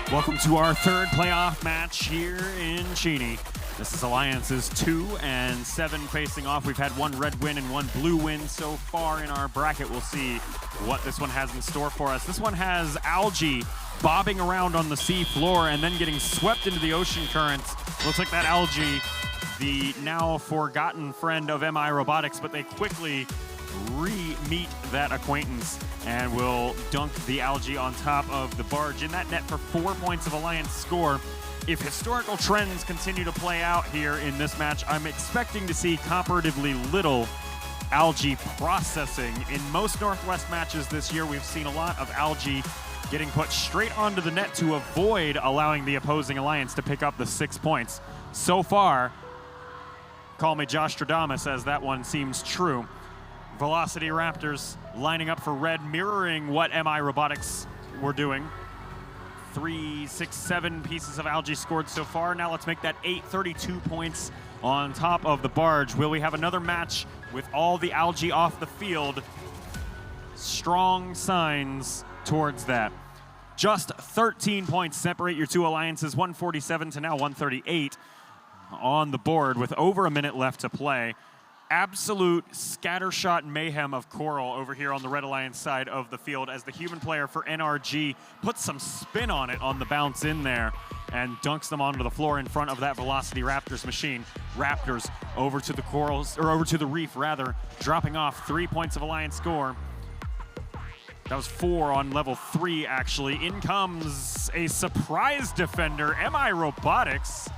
Welcome to our third playoff match here in Cheney. This is Alliances 2 and 7 facing off. We've had one red win and one blue win so far in our bracket. We'll see what this one has in store for us. This one has algae bobbing around on the sea floor and then getting swept into the ocean currents. Looks like that algae, the now forgotten friend of MI Robotics, but they quickly re-meet that acquaintance and will dunk the algae on top of the barge in that net for 4 points of Alliance score. If historical trends continue to play out here in this match, I'm expecting to see comparatively little algae processing. In most Northwest matches this year, we've seen a lot of algae getting put straight onto the net to avoid allowing the opposing alliance to pick up the 6 points. So far, call me Josh Stradamus as that one seems true. Velocity Raptors lining up for red, mirroring what MI Robotics were doing. 3, 6, 7 pieces of algae scored so far. Now let's make that 8, 32 points on top of the barge. Will we have another match with all the algae off the field? Strong signs towards that. Just 13 points separate your two alliances, 147 to now 138 on the board with over a minute left to play. Absolute scattershot mayhem of coral over here on the Red Alliance side of the field as the human player for NRG puts some spin on it on the bounce in there and dunks them onto the floor in front of that Velocity Raptors machine. Raptors over to the corals, or over to the reef rather, dropping off 3 points of Alliance score. That was 4 on level 3 actually. In comes a surprise defender, MI Robotics,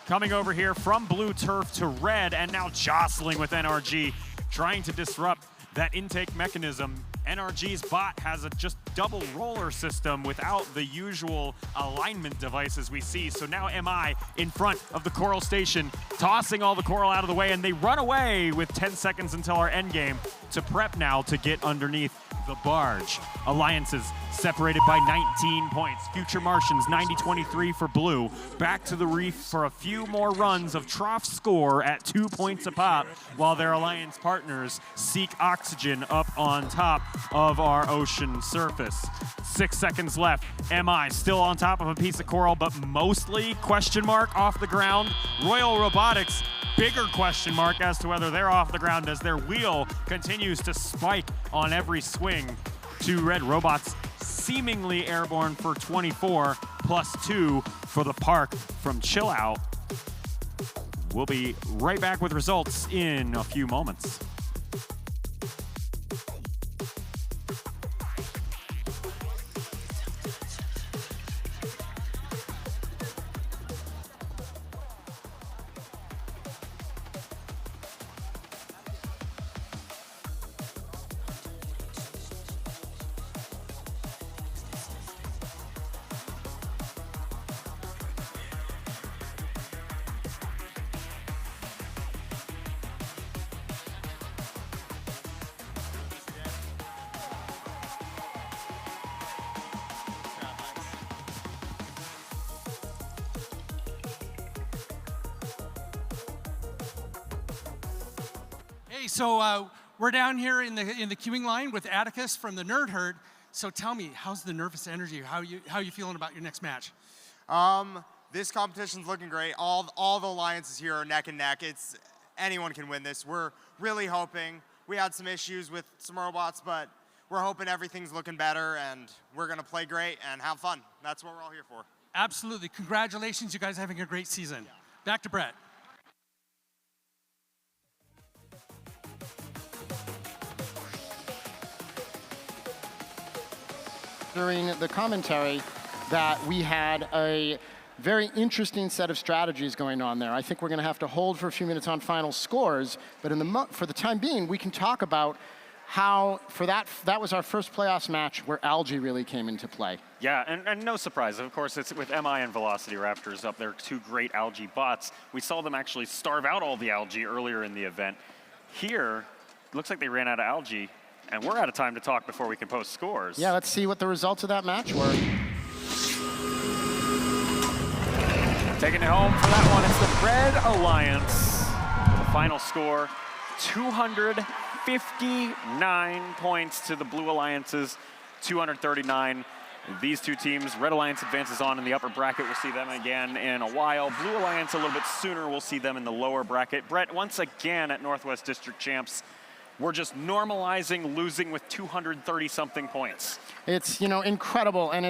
coming over here from blue turf to red and now jostling with NRG, trying to disrupt that intake mechanism. NRG's bot has a just double roller system without the usual alignment devices we see. So now MI in front of the coral station, tossing all the coral out of the way, and they run away with 10 seconds until our end game to prep now to get underneath the barge. Alliances separated by 19 points. Future Martians 90-23 for blue. Back to the reef for a few more runs of trough score at 2 points a pop, while their alliance partners seek oxygen up on top of our ocean surface. 6 seconds left. MI still on top of a piece of coral, but mostly question mark off the ground. Royal Robotics, bigger question mark as to whether they're off the ground as their wheel continues to spike on every swing. 2 red robots seemingly airborne for 24, plus 2 for the park from Chill Out. We'll be right back with results in a few moments. So we're down here in the queuing line with Atticus from the Nerd Herd. So tell me, how's the nervous energy? How you feeling about your next match? This competition's looking great. All the alliances here are neck and neck. Anyone can win this. We're really hoping. We had some issues with some robots, but we're hoping everything's looking better and we're gonna play great and have fun. That's what we're all here for. Absolutely. Congratulations, you guys are having a great season. Yeah. Back to Brett. During the commentary that we had a very interesting set of strategies going on there. I think we're going to have to hold for a few minutes on final scores, but for the time being, we can talk about how that was our first playoffs match where algae really came into play. Yeah, and no surprise. Of course, it's with MI and Velocity Raptors up there, 2 great algae bots. We saw them actually starve out all the algae earlier in the event. Here, looks like they ran out of algae. And we're out of time to talk before we can post scores. Yeah, let's see what the results of that match were. Taking it home for that one, it's the Red Alliance. The final score, 259 points to the Blue Alliance's 239. These two teams, Red Alliance advances on in the upper bracket. We'll see them again in a while. Blue Alliance a little bit sooner. We'll see them in the lower bracket. Brett, once again at Northwest District Champs, we're just normalizing losing with 230-something points. It's, incredible, and